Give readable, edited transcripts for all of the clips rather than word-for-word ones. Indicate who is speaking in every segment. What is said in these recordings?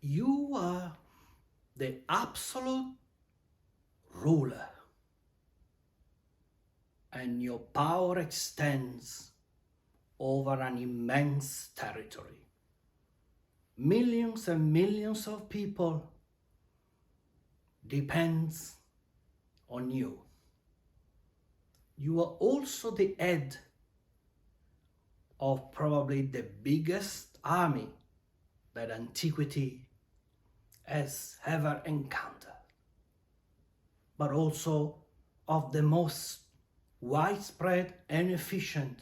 Speaker 1: You are the absolute ruler, and your power extends over an immense territory. Millions and millions of people depends on you. You are also the head of probably the biggest army that antiquity has ever encountered, but also of the most widespread and efficient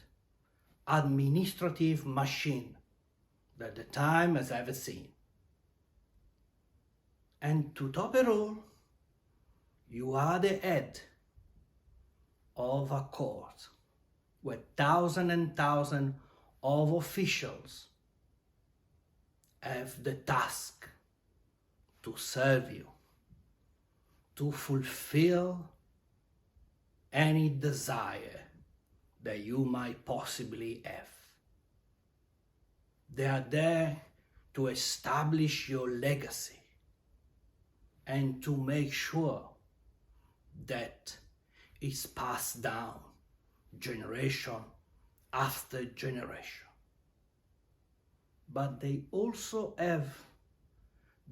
Speaker 1: administrative machine that the time has ever seen. And to top it all, you are the head of a court where thousands and thousands of officials have the task to serve you, to fulfill any desire that you might possibly have. They are there to establish your legacy and to make sure that it's passed down generation after generation. But they also have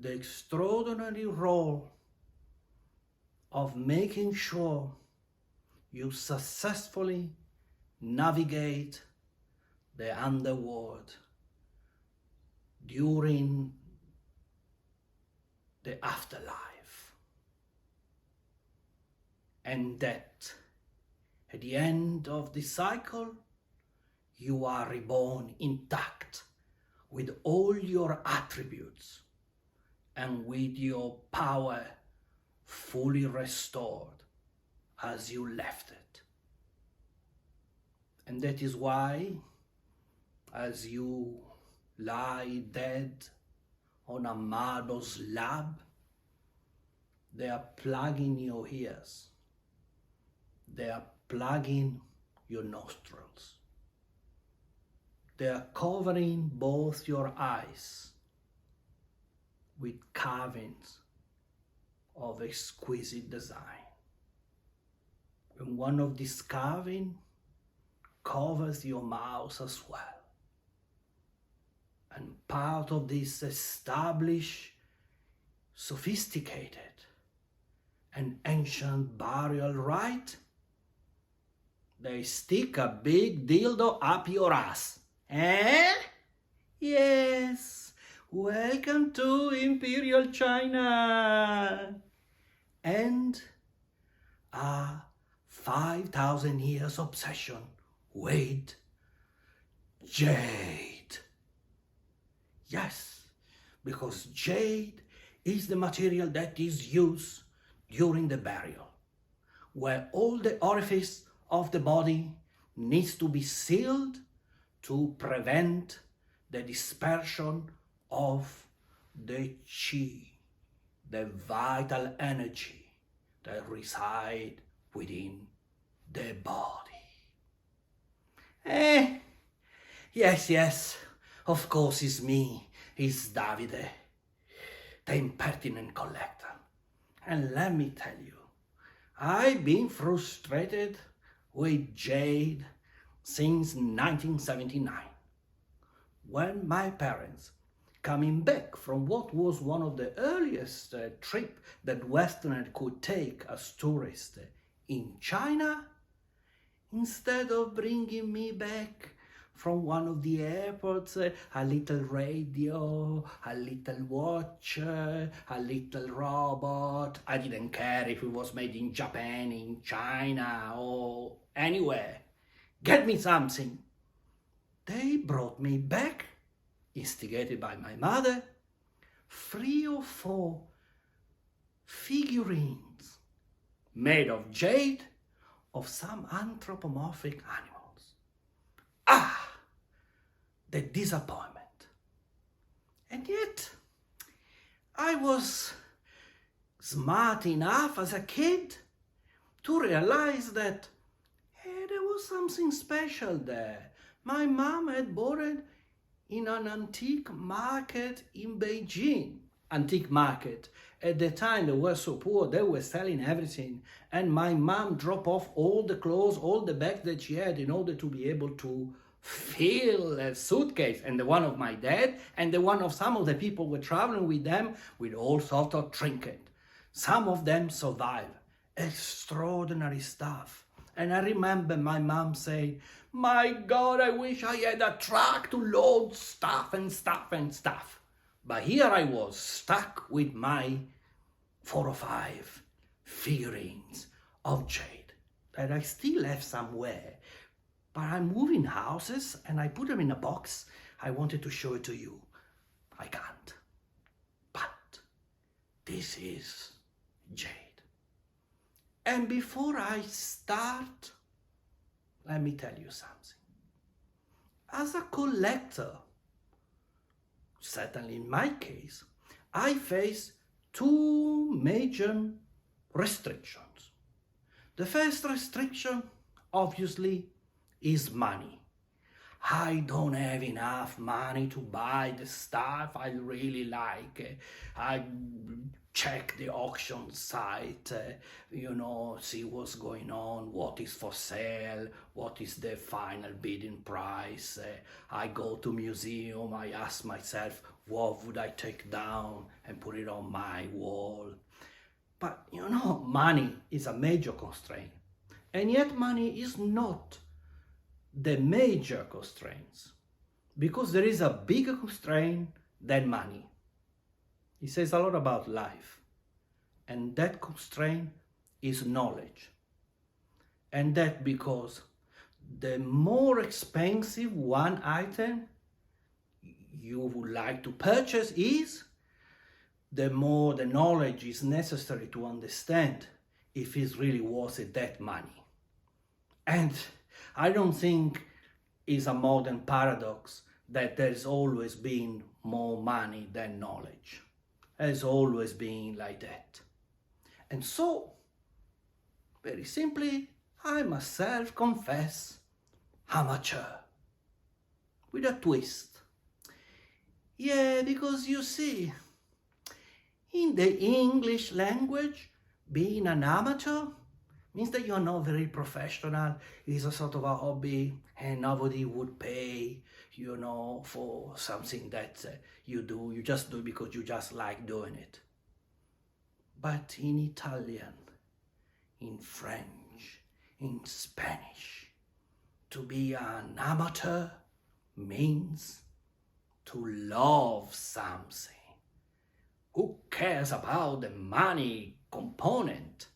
Speaker 1: the extraordinary role of making sure you successfully navigate the underworld during the afterlife, and that at the end of the cycle you are reborn intact with all your attributes and with your power fully restored as you left it. And that is why, as you lie dead on a marble slab, they are plugging your ears, they are plugging your nostrils, they are covering both your eyes with carvings of exquisite design. And one of these carvings covers your mouth as well. And part of this established, sophisticated, and ancient burial rite, they stick a big dildo up your ass. Eh? Yes, welcome to Imperial China. And a 5,000 years obsession with jade. Yes, because jade is the material that is used during the burial, where all the orifice of the body needs to be sealed to prevent the dispersion of the qi, the vital energy that reside within the body. Yes, of course it's me, it's Davide, the Impertinent Collector. And let me tell you, I've been frustrated with Jade since 1979, when my parents, coming back from what was one of the earliest trips that Westerners could take as tourists in China, instead of bringing me back from one of the airports, a little radio, a little watch, a little robot. I didn't care if it was made in Japan, in China, or anywhere. Get me something. They brought me back, instigated by my mother, 3 or 4 figurines made of jade of some anthropomorphic animals. The disappointment. And yet, I was smart enough as a kid to realize that there was something special there. My mom had bought it in an antique market in Beijing. antique market. At the time, they were so poor, they were selling everything. And my mom dropped off all the clothes, all the bags that she had in order to be able to fill a suitcase, and the one of my dad and the one of some of the people were traveling with them with all sorts of trinket. Some of them survived. Extraordinary stuff. And I remember my mom saying, my God, I wish I had a truck to load stuff and stuff and stuff. But here I was, stuck with my 4 or 5 figurines of Jade that I still have somewhere. But I'm moving houses and I put them in a box. I wanted to show it to you. I can't. But this is Jade. And before I start, let me tell you something. As a collector, certainly in my case, I face 2 major restrictions. The first restriction, obviously, is money. I don't have enough money to buy the stuff I really like. I check the auction site, see what's going on, what is for sale, what is the final bidding price. I go to museum, I ask myself, what would I take down and put it on my wall? But money is a major constraint. And yet money is not the major constraints, because there is a bigger constraint than money. It says a lot about life, and that constraint is knowledge. And that because the more expensive one item you would like to purchase is, the more the knowledge is necessary to understand if it's really worth it, that money. And I don't think it's a modern paradox that there's always been more money than knowledge. Has always been like that. And so, very simply, I myself confess amateur. With a twist. Yeah, because you see, in the English language, being an amateur means that you're not very professional. It's a sort of a hobby, and nobody would pay, for something that you do. You just do it because you just like doing it. But in Italian, in French, in Spanish, to be an amateur means to love something. Who cares about the money component?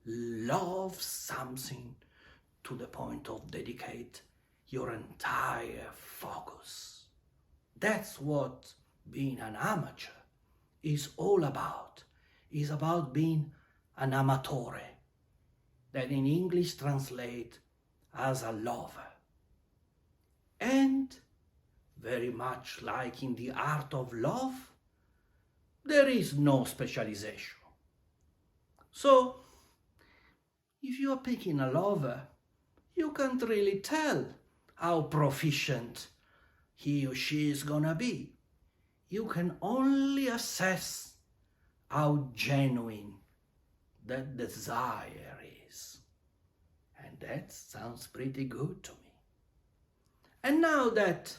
Speaker 1: Love something to the point of dedicate your entire focus. That's what being an amateur is all about. It's about being an amatore, that in English translate as a lover. And very much like in the art of love, there is no specialization. So, if you are picking a lover, you can't really tell how proficient he or she is gonna be. You can only assess how genuine that desire is. And that sounds pretty good to me. And now that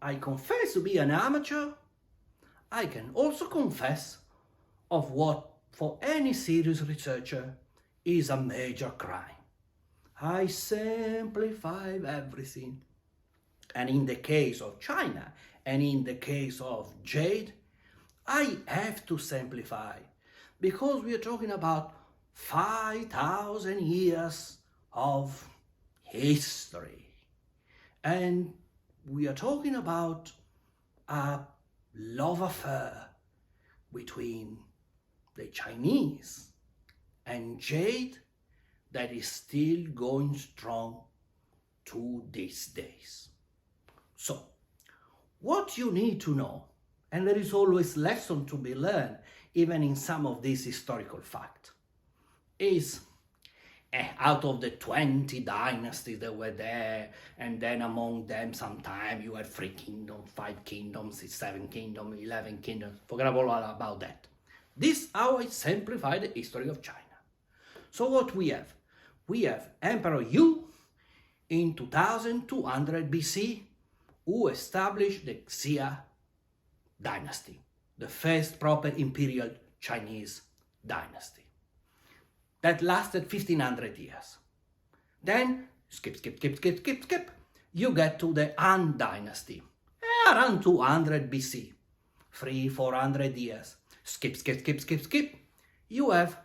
Speaker 1: I confess to be an amateur, I can also confess of what, for any serious researcher, is a major crime. I simplify everything. And in the case of China, and in the case of Jade, I have to simplify, because we are talking about 5,000 years of history. And we are talking about a love affair between the Chinese and Jade that is still going strong to these days. So, what you need to know, and there is always lesson to be learned, even in some of these historical facts, is out of the 20 dynasties that were there, and then among them sometime you had 3 kingdoms, 5 kingdoms, 7 kingdoms, 11 kingdoms, forget all about that. This is how I simplify the history of China. So what we have? We have Emperor Yu in 2200 BC, who established the Xia dynasty, the first proper imperial Chinese dynasty. That lasted 1500 years. Then, skip, you get to the Han dynasty, around 200 BC, 300-400 years. Skip, you have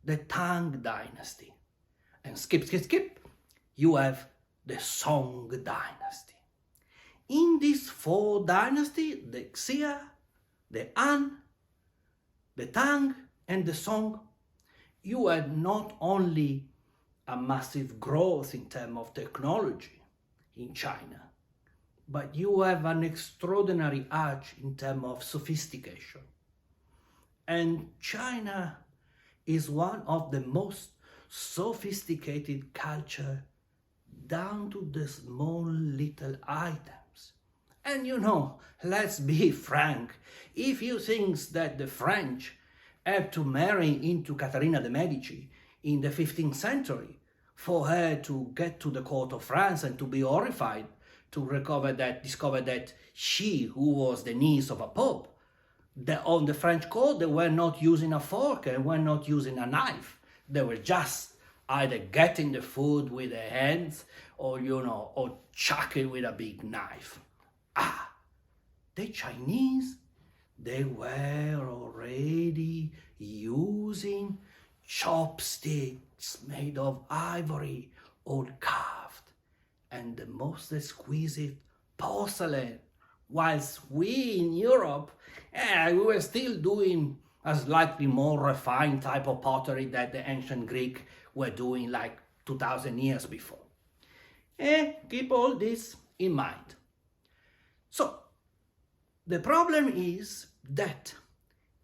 Speaker 1: the Tang dynasty. And skip, you have the Song dynasty. In these 4 dynasties, the Xia, the Han, the Tang, and the Song, you had not only a massive growth in terms of technology in China, but you have an extraordinary edge in terms of sophistication. And China is one of the most sophisticated culture down to the small little items. And you know, let's be frank, if you think that the French have to marry into Caterina de' Medici in the 15th century for her to get to the court of France and to be horrified to discover that she, who was the niece of a pope, on the French court, they were not using a fork and were not using a knife. They were just either getting the food with their hands or, or chuck it with a big knife. The Chinese, they were already using chopsticks made of ivory, all carved, and the most exquisite porcelain, whilst we in Europe, we were still doing a slightly more refined type of pottery that the ancient Greek were doing like 2000 years before. Keep all this in mind. So, the problem is that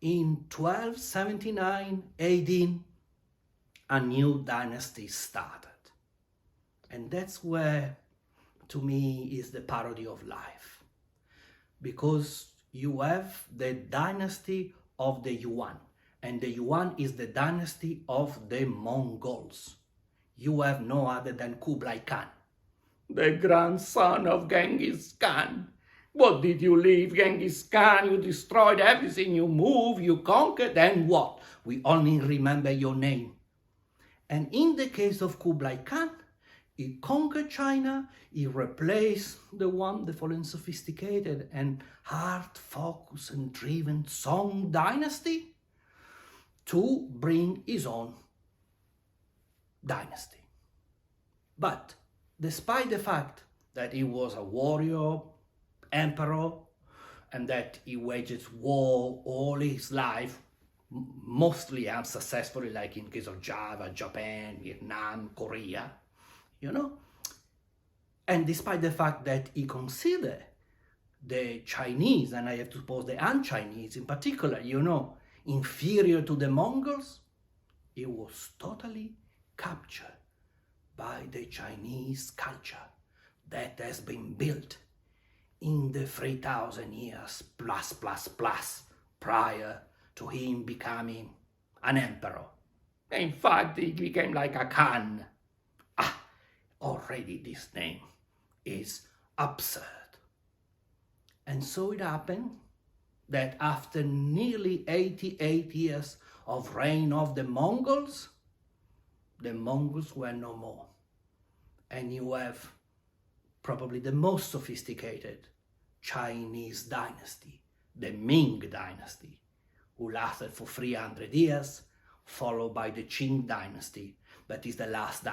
Speaker 1: in 1279 AD, a new dynasty started. And that's where, to me, is the parody of life. Because you have the dynasty of the Yuan, and the Yuan is the dynasty of the Mongols. You have no other than Kublai Khan, the grandson of Genghis Khan. What did you leave, Genghis Khan? You destroyed everything, you moved, you conquered, and what? We only remember your name. And in the case of Kublai Khan, he conquered China, he replaced the wonderful and sophisticated and hard-focused and driven Song dynasty to bring his own dynasty. But despite the fact that he was a warrior, emperor, and that he waged war all his life, mostly unsuccessfully, like in case of Java, Japan, Vietnam, Korea, and despite the fact that he considered the Chinese, and I have to suppose the Han-Chinese in particular, inferior to the Mongols, he was totally captured by the Chinese culture that has been built in the 3,000 years plus prior to him becoming an emperor. In fact, he became like a Khan. Already this name is absurd. And so it happened that after nearly 88 years of reign of the Mongols were no more. And you have probably the most sophisticated Chinese dynasty, the Ming dynasty, who lasted for 300 years, followed by the Qing dynasty, that is the last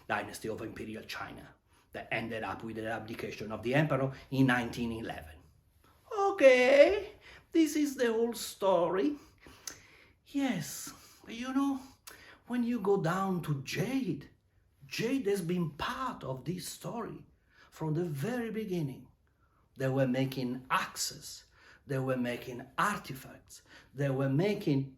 Speaker 1: dynasty of imperial China, that ended up with the abdication of the emperor in 1911. Okay, this is the whole story. Yes, when you go down to Jade, Jade has been part of this story from the very beginning. They were making axes, they were making artifacts, they were making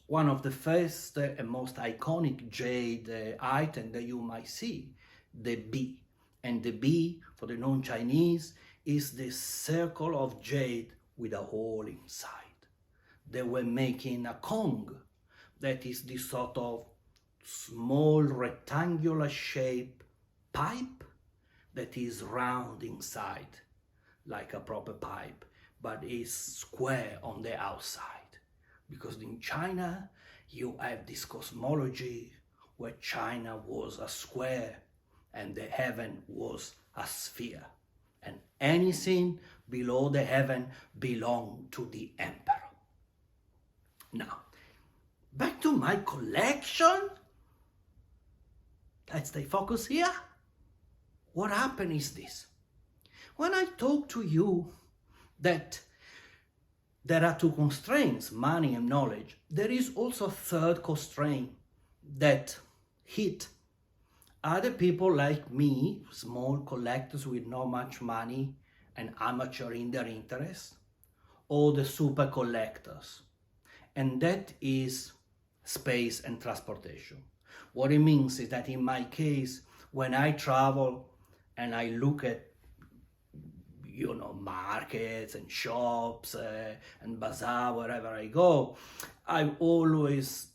Speaker 1: one of the first and most iconic jade item that you might see, the bee. And the bee, for the non-Chinese, is the circle of jade with a hole inside. They were making a Cong, that is this sort of small rectangular shape pipe that is round inside, like a proper pipe, but is square on the outside. Because in China, you have this cosmology where China was a square and the heaven was a sphere. And anything below the heaven belonged to the emperor. Now, back to my collection. Let's stay focused here. What happened is this. When I talk to you that there are two constraints, money and knowledge, there is also a third constraint that hit other people like me, small collectors with not much money and amateur in their interest, or the super collectors. And that is space and transportation. What it means is that in my case, when I travel and I look at markets and shops and bazaar, wherever I go, I always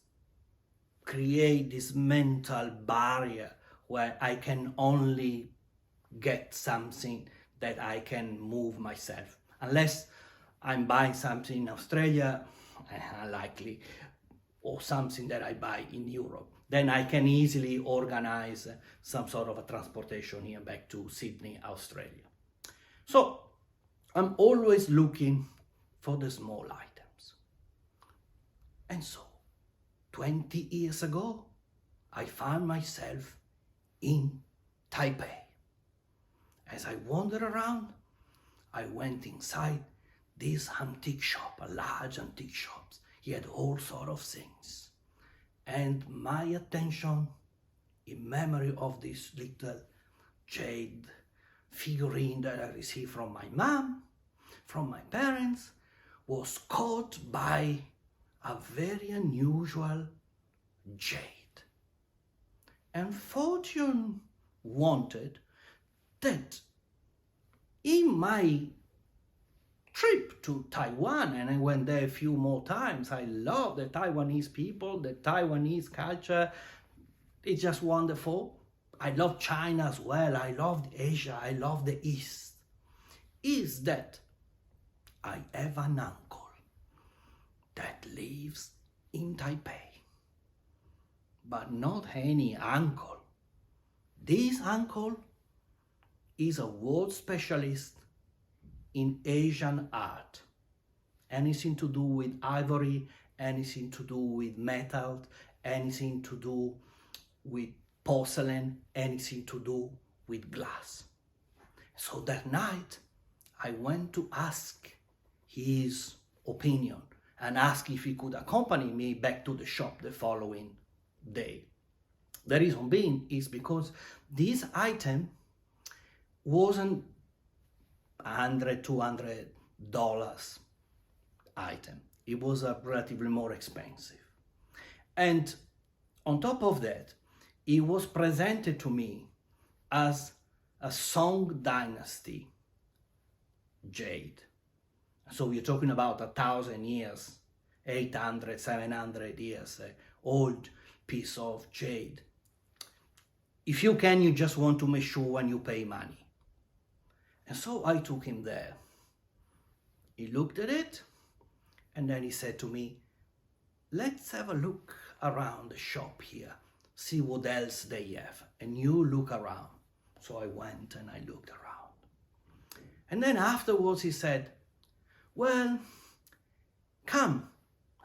Speaker 1: create this mental barrier where I can only get something that I can move myself. Unless I'm buying something in Australia, unlikely, or something that I buy in Europe, then I can easily organize some sort of a transportation here back to Sydney, Australia. So I'm always looking for the small items. And so 20 years ago, I found myself in Taipei. As I wandered around, I went inside this antique shop, a large antique shop. He had all sorts of things. And my attention, in memory of this little jade figurine that I received from my mom, from my parents, was caught by a very unusual jade. And fortune wanted that in my trip to Taiwan, and I went there a few more times, I love the Taiwanese people, the Taiwanese culture, it's just wonderful. I love China as well, I loved Asia, I love the East, is that I have an uncle that lives in Taipei. But not any uncle. This uncle is a world specialist in Asian art. Anything to do with ivory, anything to do with metal, anything to do with porcelain, anything to do with glass. So that night, I went to ask his opinion and ask if he could accompany me back to the shop the following day. The reason being is because this item wasn't $100, $200 item. It was a relatively more expensive. And on top of that, it was presented to me as a Song dynasty jade. So we're talking about 1,000 years, 800, 700 years old piece of jade. If you can, you just want to make sure when you pay money. And so I took him there. He looked at it, and then he said to me, let's have a look around the shop here, see what else they have, and you look around. So I went and I looked around. And then afterwards he said, well, come,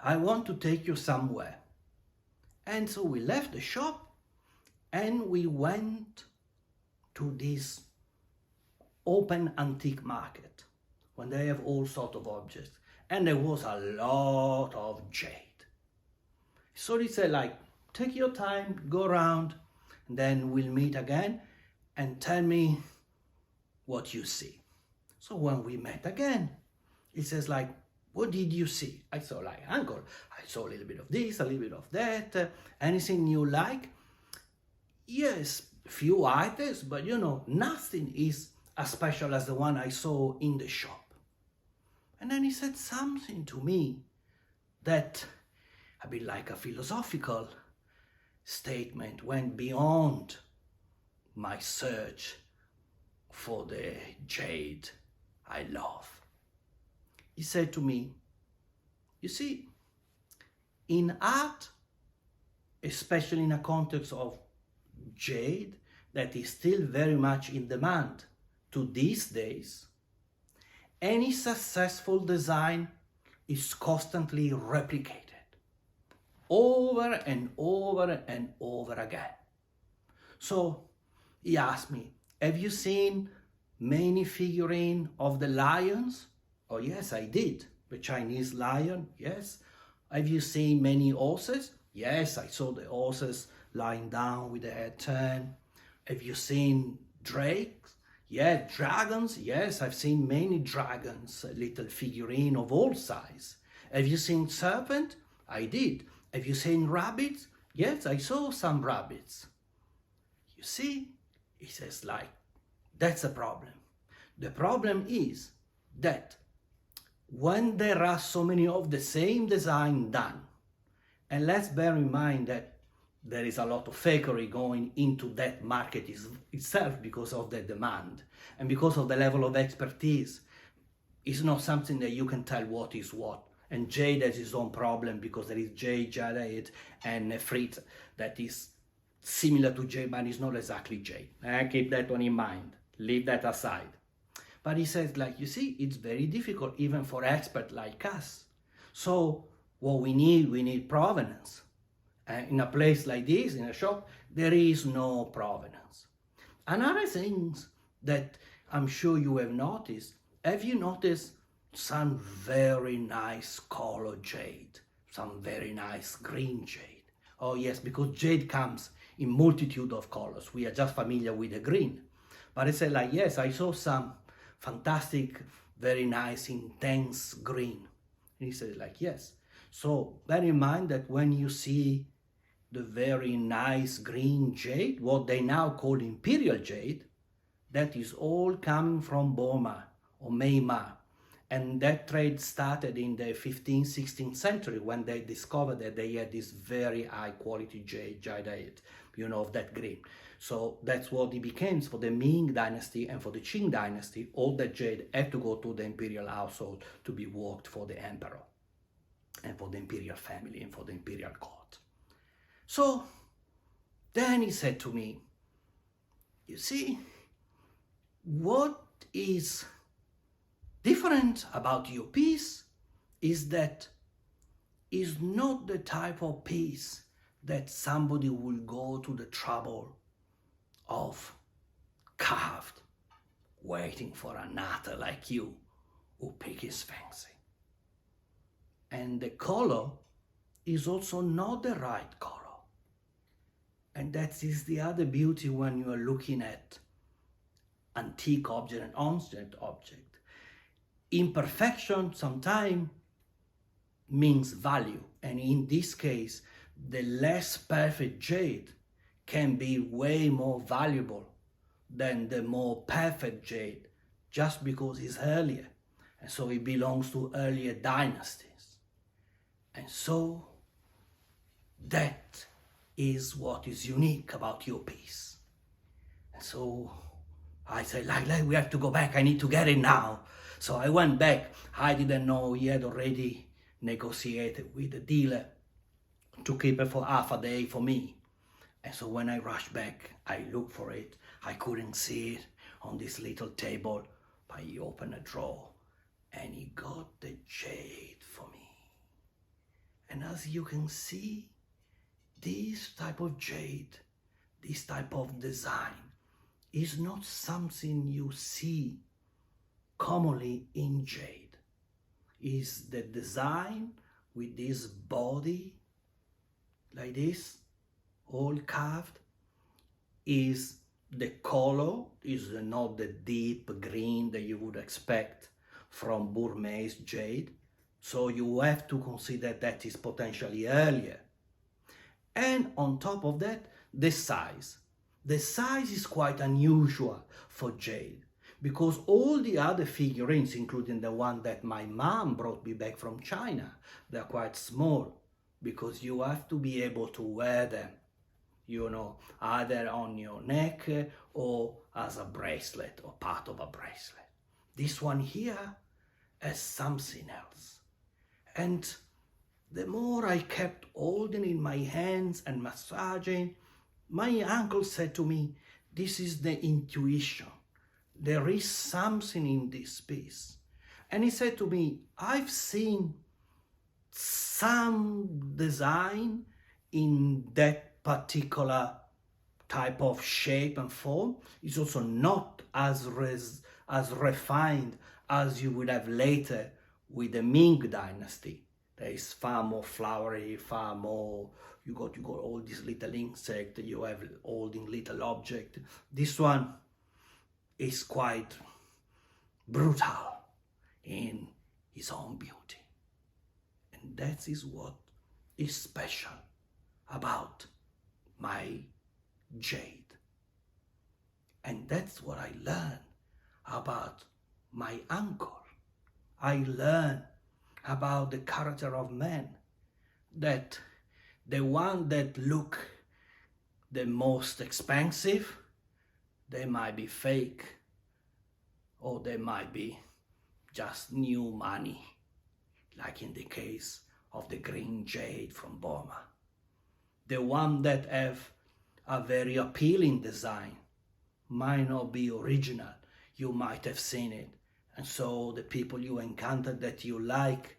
Speaker 1: I want to take you somewhere. And so we left the shop and we went to this open antique market when they have all sorts of objects. And there was a lot of jade. So he said, like, take your time, go around, and then we'll meet again and tell me what you see. So when we met again, he says, like, what did you see? I saw like, uncle, I saw a little bit of this, a little bit of that. Anything you like? Yes, few items, but you know, nothing is as special as the one I saw in the shop. And then he said something to me that a bit like a philosophical statement, went beyond my search for the jade I love. He said to me, you see, in art, especially in a context of jade that is still very much in demand to these days, any successful design is constantly replicated over and over and over again. So he asked me, have you seen many figurines of the lions? Oh yes, I did. The Chinese lion, yes. Have you seen many horses? Yes, I saw the horses lying down with the head turned. Have you seen drakes? Yeah, dragons? Yes, I've seen many dragons, a little figurine of all size. Have you seen serpent? I did. Have you seen rabbits? Yes, I saw some rabbits. You see, he says, like, that's a problem. The problem is that when there are so many of the same design done, and let's bear in mind that there is a lot of fakery going into that market itself because of the demand and because of the level of expertise. It's not something that you can tell what is what. And Jade has his own problem because there is Jade, and Nefrit that is similar to Jade, but it's not exactly Jade. Keep that one in mind. Leave that aside. But he says, like, you see, it's very difficult even for experts like us. So what we need provenance. In a place like this, in a shop, there is no provenance. Another thing that I'm sure you have noticed, have you noticed some very nice color jade, some very nice green jade? Oh yes, because jade comes in multitude of colors. We are just familiar with the green. But I said, like, yes, I saw some fantastic, very nice, intense green. And he said, like, yes. So bear in mind that when you see the very nice green jade, what they now call imperial jade, that is all coming from Burma or Myanmar. And that trade started in the 15th, 16th century when they discovered that they had this very high quality jade, you know, of that green. So that's what it became for the Ming dynasty and for the Qing dynasty. All that jade had to go to the imperial household to be worked for the emperor and for the imperial family and for the imperial court. So then he said to me, you see, what is different about your piece is that it's not the type of piece that somebody will go to the trouble of carved, waiting for a nutter like you who pick his fancy. And the color is also not the right color. And that is the other beauty when you are looking at antique object and ancient object. Imperfection sometimes means value. And in this case, the less perfect jade can be way more valuable than the more perfect jade just because it's earlier. And so it belongs to earlier dynasties. And so that is what is unique about your piece. And so I said, like, we have to go back. I need to get it now. So I went back. I didn't know he had already negotiated with the dealer to keep it for half a day for me. And so when I rushed back, I looked for it. I couldn't see it on this little table, but he opened a drawer and he got the jade for me. And as you can see, this type of jade, this type of design is not something you see commonly in jade. Is the design with this body like this, all carved, is the color is not the deep green that you would expect from Burmese jade. So you have to consider that is potentially earlier. And on top of that, the size. The size is quite unusual for Jade, because all the other figurines, including the one that my mom brought me back from China, they're quite small, because you have to be able to wear them, you know, either on your neck or as a bracelet or part of a bracelet. This one here has something else. And the more I kept holding in my hands and massaging, my uncle said to me, this is the intuition. There is something in this piece. And he said to me, I've seen some design in that particular type of shape and form. It's also not as refined as you would have later with the Ming dynasty. There is far more flowery, far more, you got all these little insects, you have holding little object. This one is quite brutal in his own beauty. And that is what is special about my Jade. And that's what I learned about my uncle. I learned about the character of man, that the one that look the most expensive, they might be fake, or they might be just new money, like in the case of the green jade from Burma. The one that have a very appealing design might not be original. You might have seen it, and so the people you encounter that you like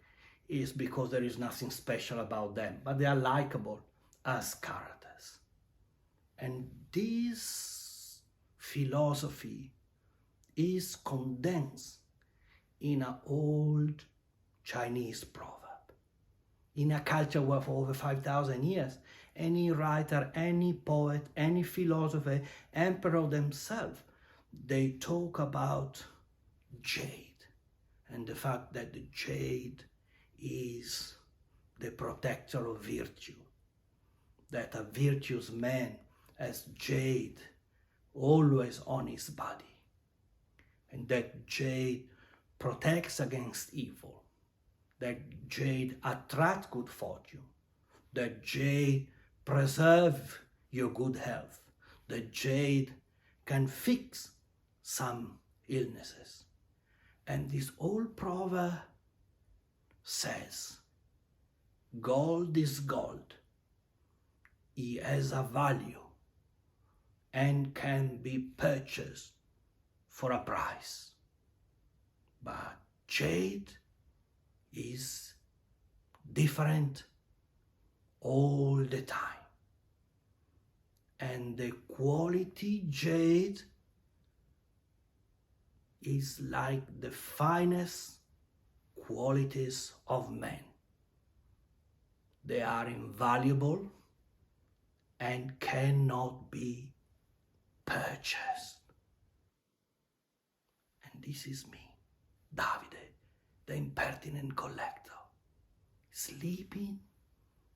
Speaker 1: is because there is nothing special about them, but they are likable as characters. And this philosophy is condensed in an old Chinese proverb. In a culture of over 5,000 years, any writer, any poet, any philosopher, emperor themselves, they talk about jade and the fact that the jade is the protector of virtue, that a virtuous man has jade always on his body, and that jade protects against evil, that jade attracts good fortune, that jade preserves your good health, that jade can fix some illnesses. And this old proverb says, gold is gold. It has a value and can be purchased for a price. But jade is different all the time. And the quality jade is like the finest qualities of men. They are invaluable and cannot be purchased. And this is me, Davide, the Impertinent Collector, sleeping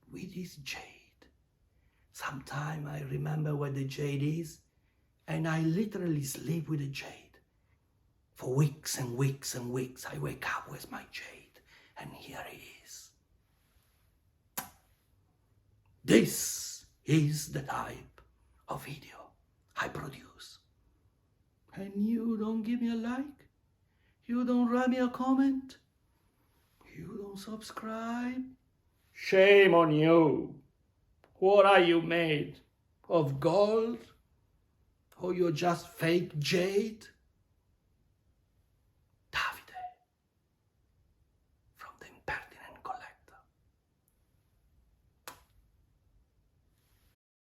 Speaker 1: with his jade. Sometimes I remember where the jade is, and I literally sleep with the jade. For weeks and weeks and weeks, I wake up with my jade, and here it is. This is the type of video I produce. And you don't give me a like? You don't write me a comment? You don't subscribe? Shame on you. What are you made? Of gold? Or you're just fake jade?